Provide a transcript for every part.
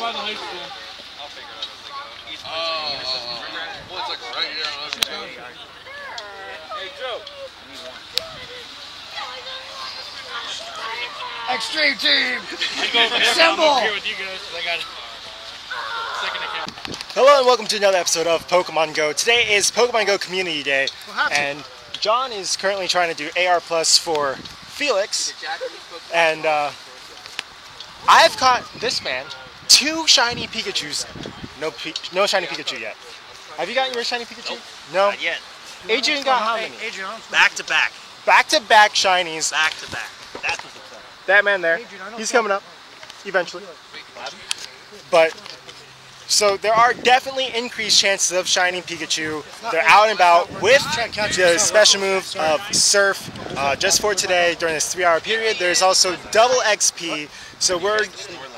spot in high school. I'll figure it out as I go. East Remember? Well, it's like right here on the town. Hey, Joe. Extreme team! Assemble! I'm here with you guys. I got second account. Hello and welcome to another episode of Pokemon Go. Today is Pokemon Go Community Day, and John is currently trying to do AR Plus for Felix, and I've caught this man 2 shiny Pikachus. No shiny Pikachu yet. Have you gotten your shiny Pikachu? Nope. No? Not yet. Adrian got how many? Back to back. Back-to-back shinies. Back to back. That's what it's like. That man there, he's coming up eventually. But so there are definitely increased chances of shining Pikachu. They're out and about with the special move of Surf just for today during this 3-hour period. There's also double XP, so we're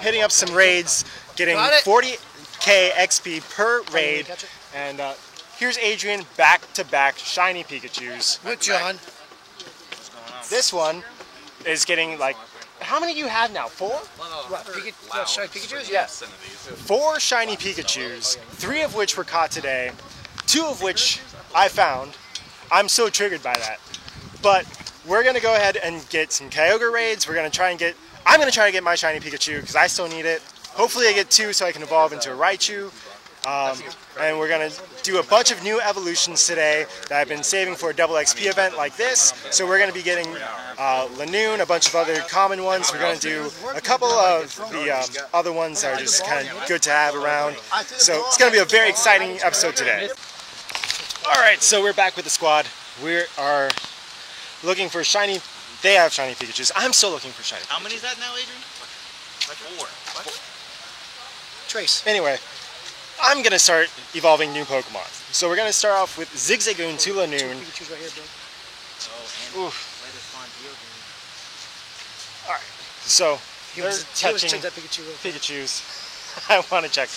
hitting up some raids, getting 40k XP per raid. And here's Adrian back-to-back shiny Pikachus. With John. This one is getting like, how many do you have now? 4? What, shiny Pikachus? Yes. 4 shiny Pikachus, 3 of which were caught today, 2 of which I found. I'm so triggered by that. But we're going to go ahead and get some Kyogre raids. I'm going to try to get my shiny Pikachu because I still need it. Hopefully I get 2 so I can evolve into a Raichu. And we're going to do a bunch of new evolutions today that I've been saving for a double XP event like this. So we're going to be getting Lanoon, a bunch of other common ones. We're going to do a couple of the other ones that are just kind of good to have around. So it's going to be a very exciting episode today. Alright, so we're back with the squad. We are looking for shiny... They have shiny Pikachus. I'm still looking for shiny Pikachus. How many is that now, Adrian? Like 4. What? Trace. Anyway, I'm going to start evolving new Pokemon. So we're going to start off with Zigzagoon to Lanoon. Pikachus right here, bro. Alright, so He they're was catching check that Pikachu real quick. Pikachus. I want to check.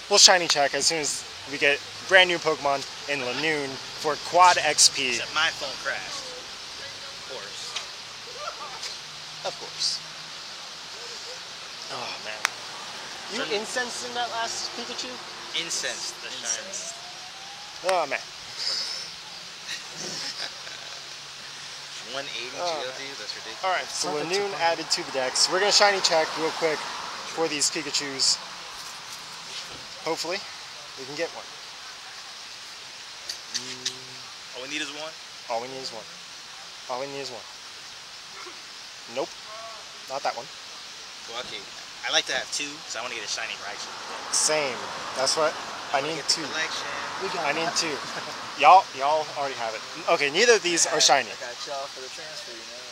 We'll shiny check as soon as we get brand new Pokemon in Lanoon for quad XP. Except my phone crashed. Of course. Of course. Oh man. You incensed in that last Pikachu? Incensed. The shiny. Oh man. 180 GLD? That's ridiculous. Alright, so Lanoon added to the decks. We're going to shiny check real quick for these Pikachus. Hopefully, we can get one. All we need is 1? All we need is 1. All we need is 1. Nope. Not that one. Well, okay. I like to have 2, because I want to get a shiny Raichu. Same. That's what I need. 2. Collection. I need 2. Y'all already have it. Okay, neither of these are shiny. I got y'all for the transfer, you know.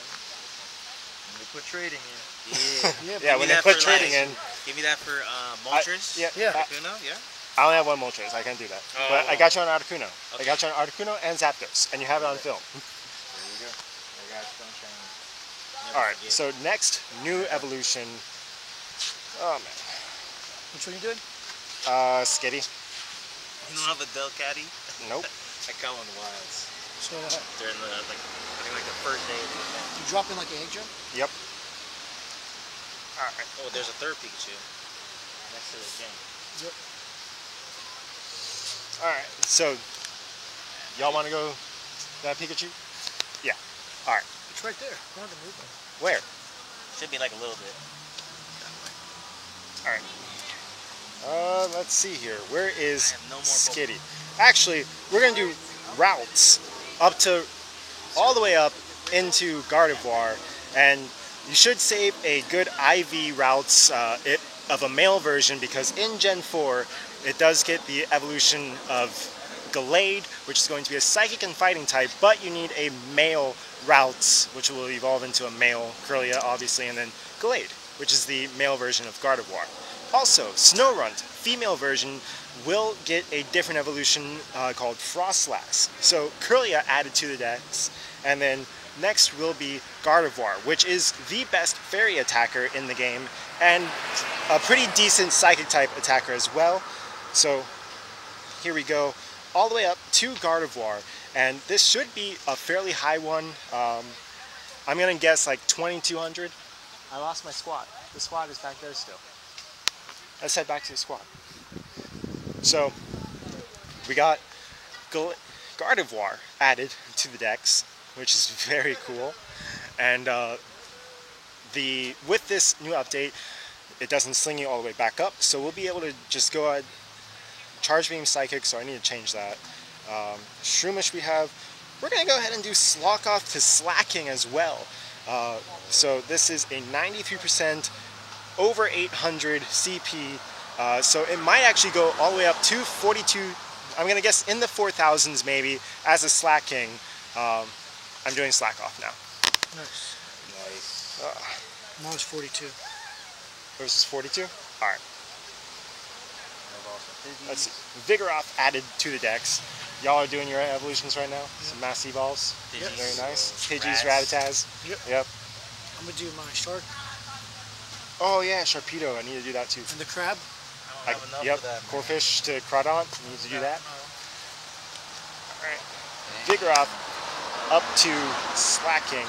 When they put trading in. Yeah, when they put trading in. Give me that for Moltres. Yeah. Articuno, yeah. I only have 1 Moltres. I can't do that. But I got you on Articuno. Okay. I got you on Articuno and Zapdos, and you have it on film. There you go. I got you on shiny. Alright, so next, new evolution. Oh man. Which one you doing? Skitty. You don't have a Delcatty? Nope. I got one in the wilds. So During the, I think like the first day of the event. you drop in like a egg gem? Yep. Alright. Oh, there's a 3rd Pikachu. Next to the gym. Yep. Alright, so y'all want to go that Pikachu? Yeah. Alright. It's right there. You don't have to move it. Where? Should be like a little bit. Alright. Let's see here. Where is I have no more Skitty? Actually, we're going to do routes up to, all the way up into Gardevoir, and you should save a good IV routes of a male version, because in Gen 4, it does get the evolution of Gallade, which is going to be a psychic and fighting type, but you need a male routes, which will evolve into a male Kirlia, obviously, and then Gallade, which is the male version of Gardevoir. Also, Snorunt, female version, will get a different evolution called Frostlass. So Kirlia added to the decks, and then next will be Gardevoir, which is the best fairy attacker in the game, and a pretty decent psychic type attacker as well. So here we go, all the way up to Gardevoir, and this should be a fairly high one. I'm gonna guess like 2200. I lost my squad. The squad is back there still. let's head back to the squad. So, we got Gardevoir added to the decks, which is very cool. And with this new update, it doesn't sling you all the way back up, so we'll be able to just go ahead, Charge Beam Psychic, so I need to change that. Shroomish we have. We're going to go ahead and do Slok Off to Slacking as well. So this is a 93% over 800 CP, so it might actually go all the way up to 42, I'm going to guess in the 4,000s maybe, as a Slacking. I'm doing Slack Off now. Nice. Nice. Mine's 42. Versus 42? Alright. Let's see. Vigoroth added to the decks. Y'all are doing your evolutions right now? Some Mass Evolves. Yep. Very nice. Pidgeys, Rattata's. Yep. I'm gonna do my shark Oh yeah, Sharpedo. I need to do that too. and the crab. Yep. Corphish to Crawdaunt. Need to do that. Alright. Vigoroth up to Slacking.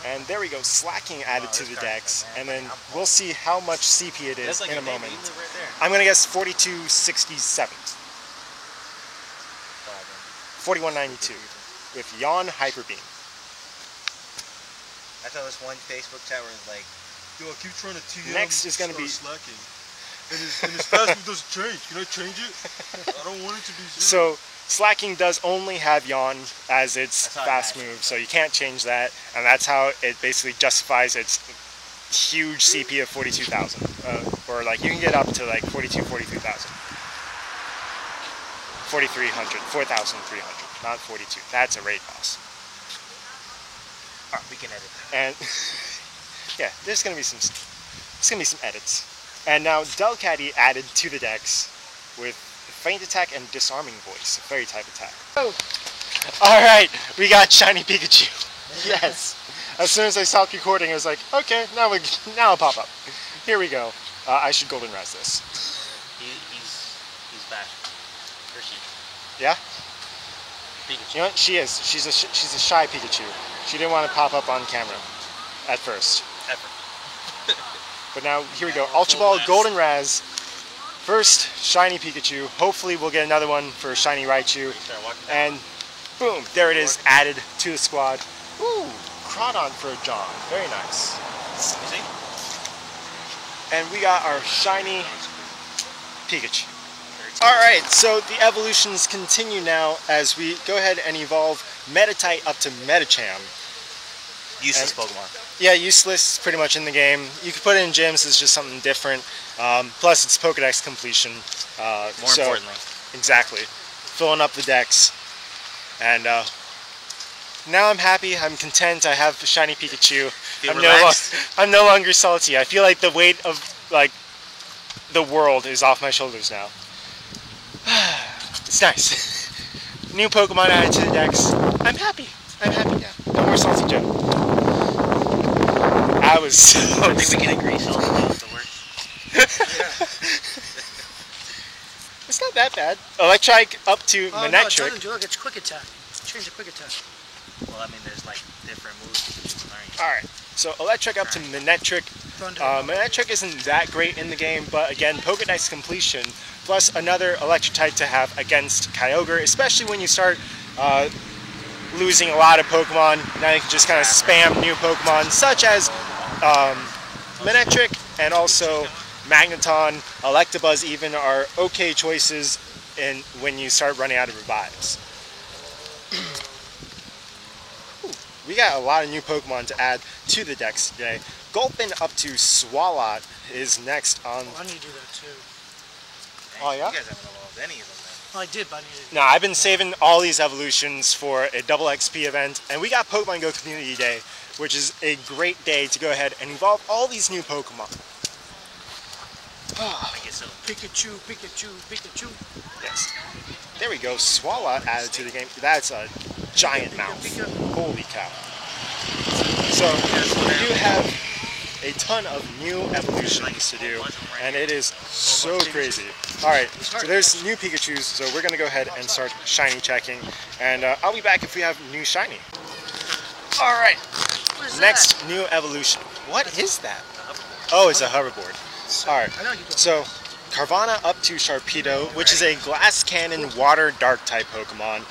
And there we go, Slacking added to the decks, and then we'll see how much CP it is in a moment. I'm gonna guess 4267. 4192 with Yawn Hyper Beam. I saw this one Facebook chat where it's like, Yo, I keep trying to TM. Next is gonna be Slacking. And his fast move doesn't change. Can I change it? I don't want it to be so zero. Slacking does only have Yawn as its fast move, so you can't change that, and that's how it basically justifies its huge CP of 42,000, or like you can get up to like 43,000. 4,300, 4,300, not 42. That's a raid boss. we can edit. And yeah, there's gonna be some edits. And now Delcatty added to the decks with Feint Attack and Disarming Voice, Fairy type attack. Oh, all right, we got Shiny Pikachu. Yes. As soon as I stopped recording, I was like, okay, now it'll pop up. Here we go. I should Golden Raz this. He's back. Or she. Yeah. Pikachu. You know what? She is. She's a shy Pikachu. She didn't want to pop up on camera at first. Ever. But now, here we go. Ultra Ball, Golden Raz. First, Shiny Pikachu. Hopefully we'll get another one for Shiny Raichu. And boom, there it is, added to the squad. Ooh, Crawdaunt for a John. Very nice. And we got our Shiny Pikachu. Alright, so the evolutions continue now as we go ahead and evolve Meditite up to Medicham. Useless Pokemon. Yeah, useless pretty much in the game. You can put it in gyms, it's just something different. Plus it's Pokedex completion. More importantly. Exactly. Filling up the decks. And now I'm happy, I'm content, I have Shiny Pikachu. I'm no longer salty. I feel like the weight of like the world is off my shoulders now. It's nice. New Pokemon added to the decks. I'm happy. I'm happy now. No more Salty Joe. I was so I think we can agree Salty Joe is the worst. It's not that bad. Electrike up to No, it Manectric. doesn't. Look, it's quick attack. Change the quick attack. Well, I mean, there's like different moves you can learn. Alright, so Electric up to Manectric. Thunder. Manectric isn't that great in the game, but again, Pokedex completion, plus another electric type to have against Kyogre, especially when you start losing a lot of Pokemon. Now you can just kind of spam new Pokemon, such as Manectric and also Magneton, Electabuzz even are okay choices when you start running out of revives. We got a lot of new Pokemon to add to the decks today. Gulpin up to Swalot is next on... I need to do that too. Oh yeah? You guys haven't evolved any of them then. Oh, I did, but I needed. Now, I've been saving all these evolutions for a double XP event, and we got Pokemon Go Community Day, which is a great day to go ahead and evolve all these new Pokemon. Make it so. Pikachu, Pikachu, Pikachu. Yes. There we go, Swalot added to the game. That's a giant mouth. Holy cow. So, we do have a ton of new evolutions to do, and it is so crazy. Alright, so there's new Pikachus, so we're going to go ahead and start shiny checking, and I'll be back if we have new shiny. All right. What is Next new evolution. What is that? Oh, it's a hoverboard. All right. I know you don't. So, Carvana up to Sharpedo, which is a glass cannon water dark type Pokemon.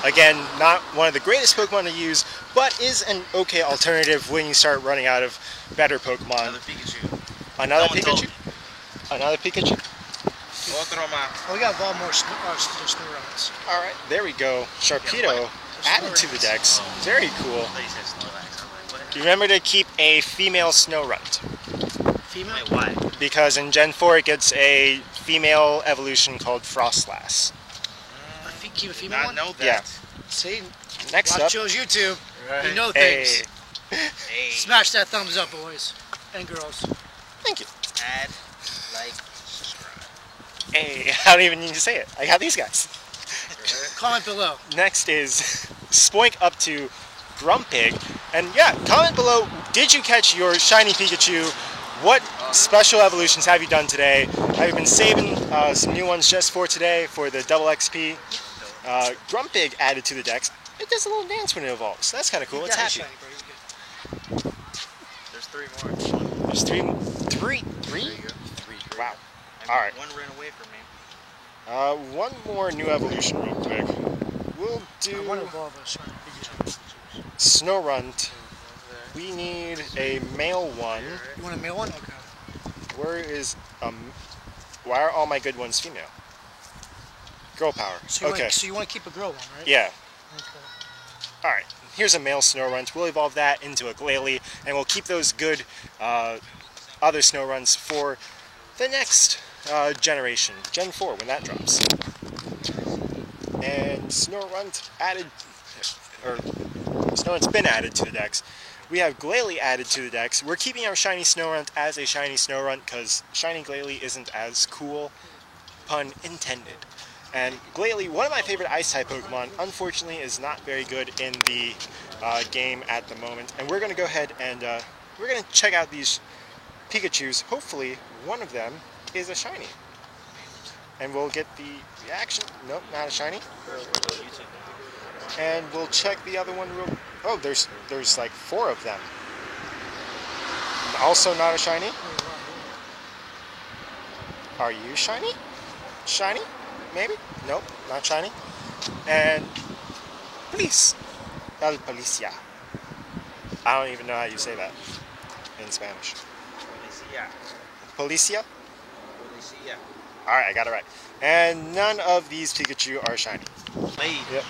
Again, not one of the greatest Pokemon to use, but is an okay alternative when you start running out of better Pokemon. Another Pikachu. Another Someone told Pikachu? Another Pikachu? Otro más. Oh, we got a lot more snow runs. All right, there we go. Sharpedo added to the dex. Very cool. I thought you said Snorlax. I'm like, what? Remember to keep a female Snorunt, Female? Wait, why? because in Gen 4 it gets a female evolution called Frostlass. Keep a female Not one? know that. Yeah. See? Next Watch up, Joe's YouTube. You know a things. Hey, Smash that thumbs up, boys and girls. thank you. add, like, subscribe. A I don't even need to say it. I got these guys. Comment below. Next is Spoink up to Grumpig, and yeah, comment below. Did you catch your shiny Pikachu? What special evolutions have you done today? I've been saving some new ones just for today for the double XP. Grumpig added to the dex. It does a little dance when it evolves. That's kind of cool. It's Yeah, happy. shiny, bro. You're good. There's 3 more. There's three. There you go. Wow. I All right. One ran away from me. One more new evolution real quick. We'll I want to do evolve a shiny Pikachu. Snorunt. We need a male one. You want a male one? Okay. Where is why are all my good ones female? Girl power. So you, Okay. so you want to keep a girl one, right? Yeah. Okay. All right. Here's a male Snorunt. We'll evolve that into a Glalie, and we'll keep those good other Snowrunts for the next generation, Gen 4, when that drops. And Snorunt added, or Snorunt's been added to the dex. We have Glalie added to the dex. We're keeping our shiny Snorunt as a shiny Snorunt because shiny Glalie isn't as cool, pun intended. And Glalie, one of my favorite Ice-type Pokemon, unfortunately is not very good in the game at the moment. And we're going to go ahead and we're going to check out these Pikachus. Hopefully, one of them is a shiny. And we'll get the reaction. Nope, not a shiny. And we'll check the other one real... Oh, there's like 4 of them. Also not a shiny. Are you shiny? Shiny? Maybe? Nope, not shiny. And police. El Policia. I don't even know how you say that in Spanish. Policia? Alright, I got it right. And none of these Pikachu are shiny. Yep.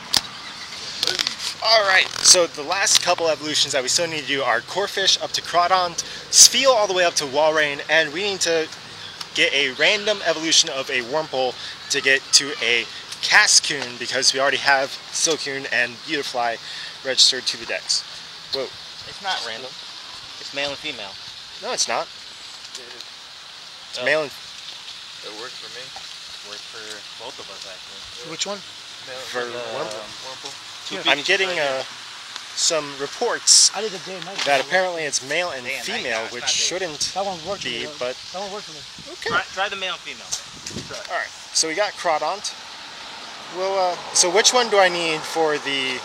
Alright, so the last couple evolutions that we still need to do are Corphish up to Crawdont, Spheal all the way up to Walrein, and we need to get a random evolution of a Wurmple to get to a Cascoon because we already have Silcoon and Beautifly registered to the dex. Whoa. It's not random. It's male and female. No, it's not. It's male and... It worked for me. Worked for both of us, actually. Which one? For Wurmple. I'm getting some reports I did the day and night. that apparently it's male and Day and night, female, no, it's which not day. shouldn't That one worked for be, me. but That one worked for me. okay. Try the male and female. Alright, so we got Crawdont. We'll, so which one do I need for the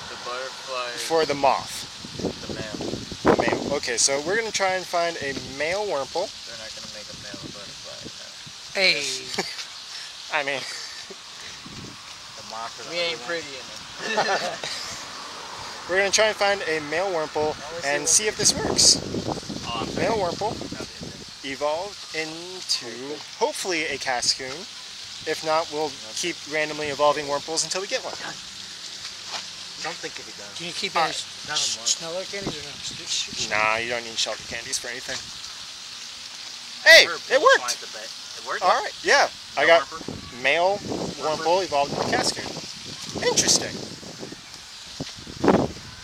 The butterfly. the moth? The male. The male. Okay, so we're gonna try and find a male Wurmple. They're not going to make a male butterfly. Hey. I mean, The moth or the We ain't other pretty in it. we're gonna try and find a male Wurmple and see if this works. one. Oh, I'm Male Wurmple sorry. evolved into hopefully a Cascoon. If not, we'll keep randomly evolving Wurmples until we get one. Don't think if it does. Can you keep All any right. Nothing more. Sneller candies or no? Nah, you don't need shelter candies for anything. Hey, it worked! It worked? Alright, yeah. I got Wurmple? male Wurmple evolved into Cascoon. Interesting.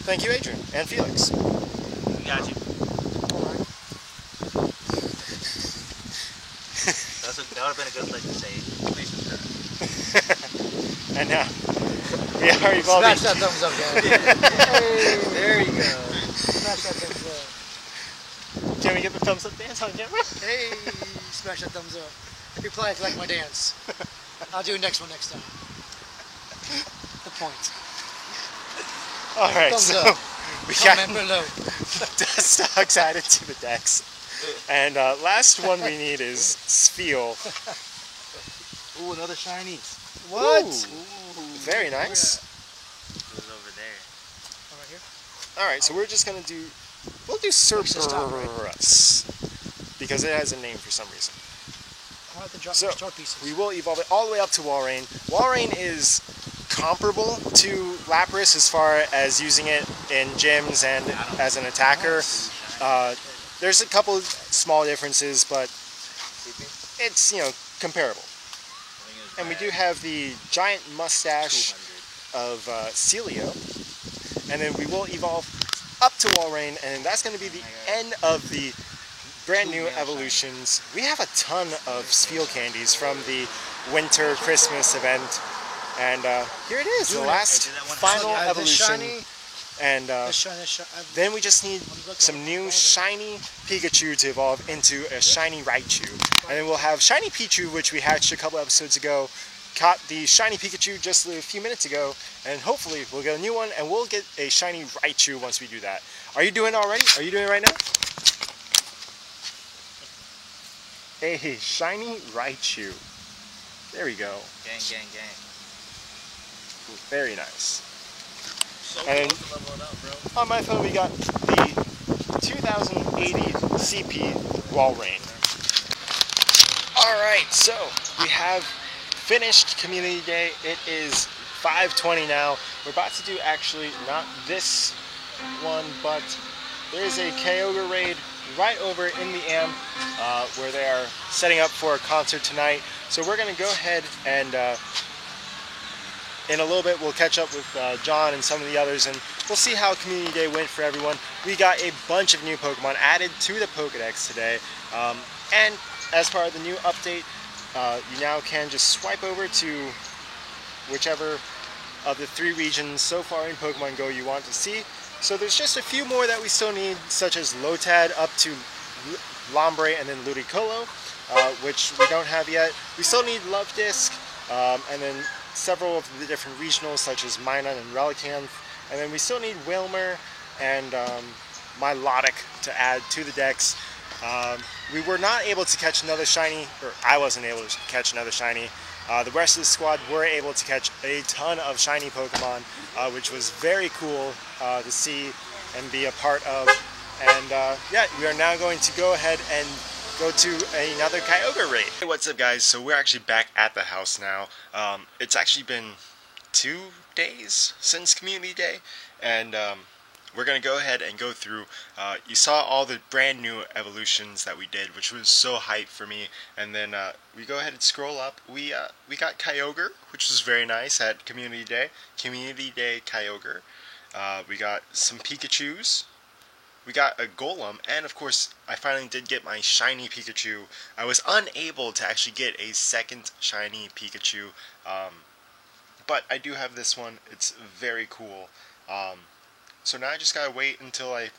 Thank you, Adrian, and Felix. We got you. That would have been a good place to say, please subscribe. And now, we are evolving. Smash that thumbs up, guys. There you go. Smash that thumbs up. Can we get the thumbs up dance on camera? Hey, smash that thumbs up. Reply if you like my dance. I'll do next one next time. The point. All right, Thumbs so up. we got Comment below. Dustox added to the decks. And last one we need is Spiel. Ooh, another shiny. What? Ooh, very nice. It was over there. Oh, right here? Alright, so we'll do Cerberus. Because it has a name for some reason. I'll have to drop So, short pieces. we will evolve it all the way up to Walrein. Walrein is comparable to Lapras as far as using it in gyms and as an attacker. There's a couple small differences, but it's, comparable. And we do have the giant mustache of Celio. And then we will evolve up to Walrein, and that's going to be the end of the brand new evolutions. We have a ton of Spiel candies from the Winter Christmas event. And here it is, the last final evolution. And then we just need some new shiny Pikachu to evolve into a shiny Raichu. And then we'll have shiny Pichu, which we hatched a couple episodes ago. Caught the shiny Pikachu just a few minutes ago. And hopefully we'll get a new one and we'll get a shiny Raichu once we do that. Are you doing it already? Are you doing it right now? A shiny Raichu. There we go. Gang, gang, gang. Very nice. So And close to leveling up, bro. on my phone we got the 2080 CP Walrein. Alright, so we have finished Community Day. It is 5:20 now. We're about to do actually not this one, but there's a Kyogre raid right over in the Am where they are setting up for a concert tonight. So we're going to go ahead and in a little bit we'll catch up with John and some of the others, and we'll see how Community Day went for everyone. We got a bunch of new Pokemon added to the Pokedex today, and as part of the new update, you now can just swipe over to whichever of the 3 regions so far in Pokemon Go you want to see. So there's just a few more that we still need, such as Lotad up to Lombre and then Ludicolo, which we don't have yet. We still need Love Disc, and then several of the different regionals such as Minun and Relicanth, and then we still need Wilmer and Milotic to add to the decks. We were not able to catch another shiny, or I wasn't able to catch another shiny. The rest of the squad were able to catch a ton of shiny Pokemon, which was very cool to see and be a part of. And yeah, we are now going to go ahead and go to another Kyogre raid. Hey, what's up guys? So we're actually back at the house now. It's actually been 2 days since Community Day, and we're going to go ahead and go through, you saw all the brand new evolutions that we did, which was so hype for me, and then we go ahead and scroll up. We got Kyogre, which was very nice at Community Day. Community Day Kyogre. We got some Pikachus. We got a Golem, and of course, I finally did get my shiny Pikachu. I was unable to actually get a second shiny Pikachu, but I do have this one. It's very cool. So now I just gotta wait until I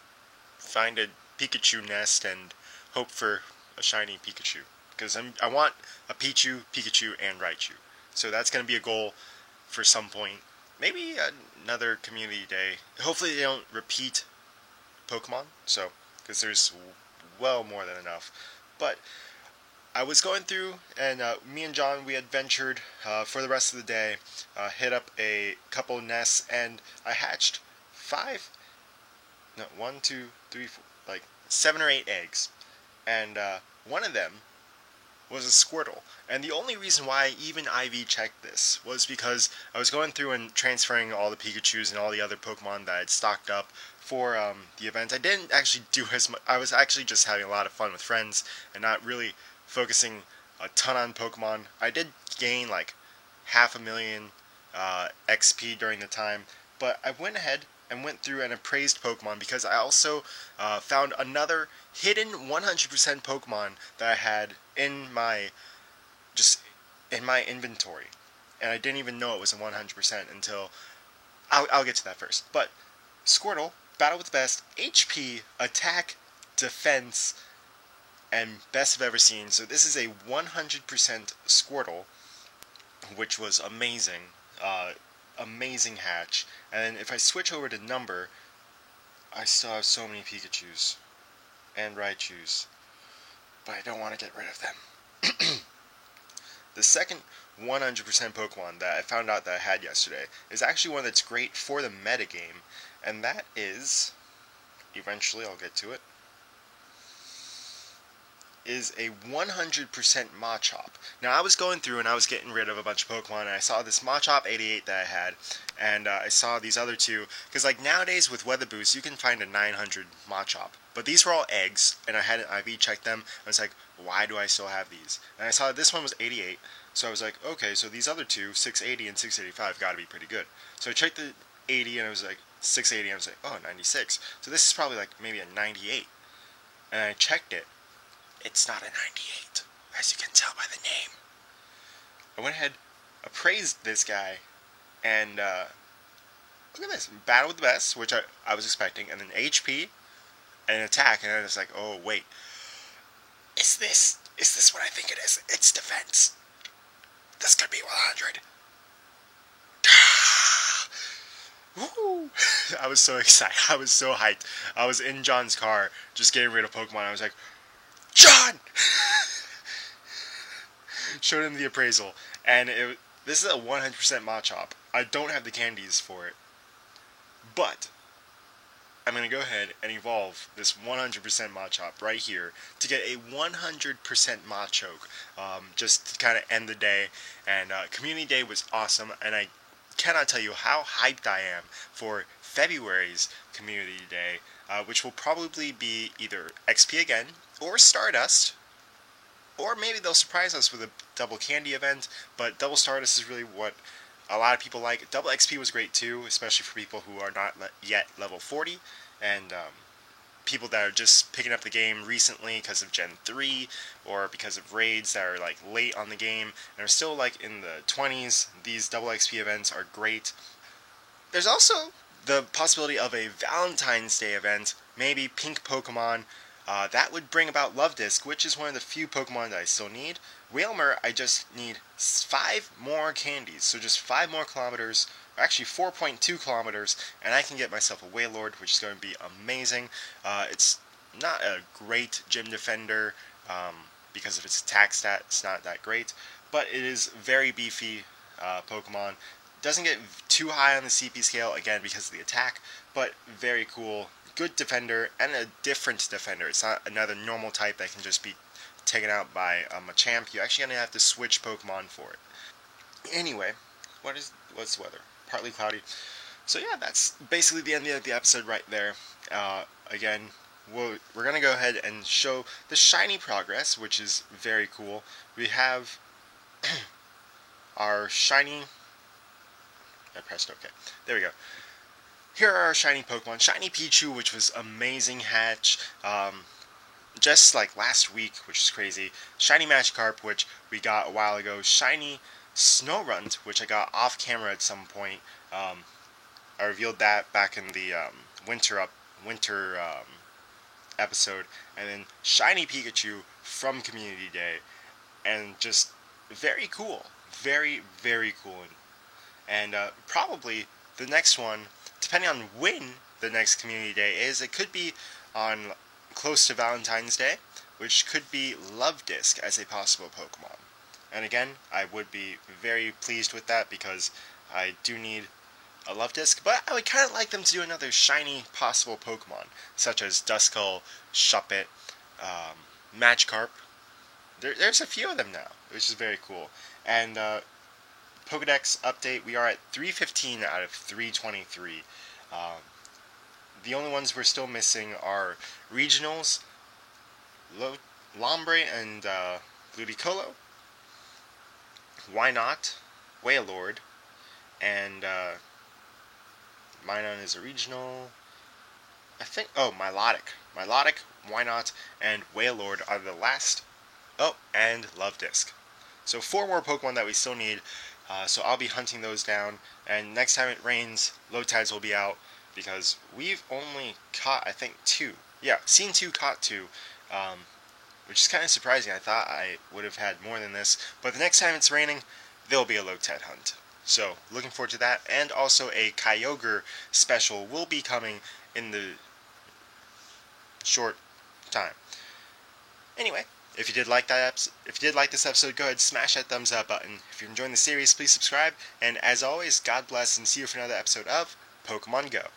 find a Pikachu nest and hope for a shiny Pikachu. Because I want a Pichu, Pikachu, and Raichu. So that's gonna be a goal for some point. Maybe another Community Day. Hopefully they don't repeat Pokemon, so, because there's well more than enough. But I was going through, and me and John, we adventured for the rest of the day, hit up a couple nests, and I hatched 7 or 8 eggs, and one of them was a Squirtle. And the only reason why I even IV checked this was because I was going through and transferring all the Pikachus and all the other Pokemon that I'd stocked up for the event. I didn't actually do as much. I was actually just having a lot of fun with friends and not really focusing a ton on Pokemon. I did gain like 500,000 XP during the time, but I went ahead and went through and appraised Pokemon because I also found another hidden 100% Pokemon that I had in my inventory, and I didn't even know it was a 100% until I'll get to that first. But Squirtle, battle with the best, HP, attack, defense, and best I've ever seen. So this is a 100% Squirtle, which was amazing. amazing hatch. And then if I switch over to number, I still have so many Pikachus and Raichus, but I don't want to get rid of them. The second 100% Pokemon that I found out that I had yesterday is actually one that's great for the metagame, and that is, eventually I'll get to it, is a 100% Machop. Now, I was going through and I was getting rid of a bunch of Pokemon, and I saw this Machop 88 that I had, and I saw these other two, because like nowadays with Weather Boost, you can find a 900 Machop, but these were all eggs, and I had an IV check them, and I was like, why do I still have these? And I saw that this one was 88, so I was like, okay, so these other two, 680 and 685, gotta be pretty good. So I checked the 80, and it was like 680, and I was like, oh, 96. So this is probably like maybe a 98. And I checked it. It's not a 98, as you can tell by the name. I went ahead, appraised this guy, and look at this. Battle with the best, which I was expecting, and then HP, and attack, and I was like, oh, wait. Is this what I think it is? It's defense. This could be 100. Woo! I was so excited. I was so hyped. I was in John's car, just getting rid of Pokemon. I was like, John! Showed him the appraisal, and this is a 100% Machop. I don't have the candies for it, but I'm going to go ahead and evolve this 100% Machop right here to get a 100% Machoke, just to kind of end the day. And Community Day was awesome, and I cannot tell you how hyped I am for February's Community Day, which will probably be either XP again, or Stardust, or maybe they'll surprise us with a double candy event, but double Stardust is really what a lot of people like. Double XP was great too, especially for people who are not yet level 40, and people that are just picking up the game recently because of Gen 3, or because of raids that are like late on the game, and are still like in the 20s. These double XP events are great. There's also the possibility of a Valentine's Day event, maybe Pink Pokemon. That would bring about Luvdisc, which is one of the few Pokemon that I still need. Wailmer, I just need 5 more candies, so just 5 more kilometers, or actually 4.2 kilometers, and I can get myself a Wailord, which is going to be amazing. It's not a great gym defender, because of its attack stat, it's not that great, but it is very beefy Pokemon. Doesn't get too high on the CP scale, again, because of the attack, but very cool. Good defender, and a different defender. It's not another normal type that can just be taken out by a Machamp. You actually gonna have to switch Pokemon for it. Anyway, what's the weather? Partly cloudy. So yeah, that's basically the end of the episode right there. Again, we're gonna go ahead and show the shiny progress, which is very cool. We have our shiny. I pressed OK. There we go. Here are our shiny Pokemon. Shiny Pichu, which was amazing hatch, just like last week, which is crazy. Shiny Magikarp, which we got a while ago. Shiny Snorunt, which I got off camera at some point. I revealed that back in the winter episode. And then Shiny Pikachu from Community Day. And just very cool. Very, very cool. And probably the next one, depending on when the next Community Day is, it could be on close to Valentine's Day, which could be Luvdisc as a possible Pokemon. And again, I would be very pleased with that because I do need a Luvdisc, but I would kind of like them to do another shiny possible Pokemon, such as Duskull, Shuppet, Magikarp. There's a few of them now, which is very cool. And Pokedex update, we are at 315 out of 323. The only ones we're still missing are Regionals, Lombre and Ludicolo, Wynot, Wailord, and Minun is a regional. I think, Milotic. Milotic, Wynot, and Wailord are the last. Oh, and Luvdisc. So 4 more Pokemon that we still need. So I'll be hunting those down, and next time it rains, Lotad's will be out, because we've only caught, I think, 2. Yeah, seen 2, caught 2, which is kind of surprising. I thought I would have had more than this, but the next time it's raining, there'll be a Lotad hunt. So, looking forward to that. And also a Kyogre special will be coming in the short time. Anyway, if you did like this episode, go ahead, smash that thumbs up button. If you're enjoying the series, please subscribe. And as always, God bless, and see you for another episode of Pokemon Go.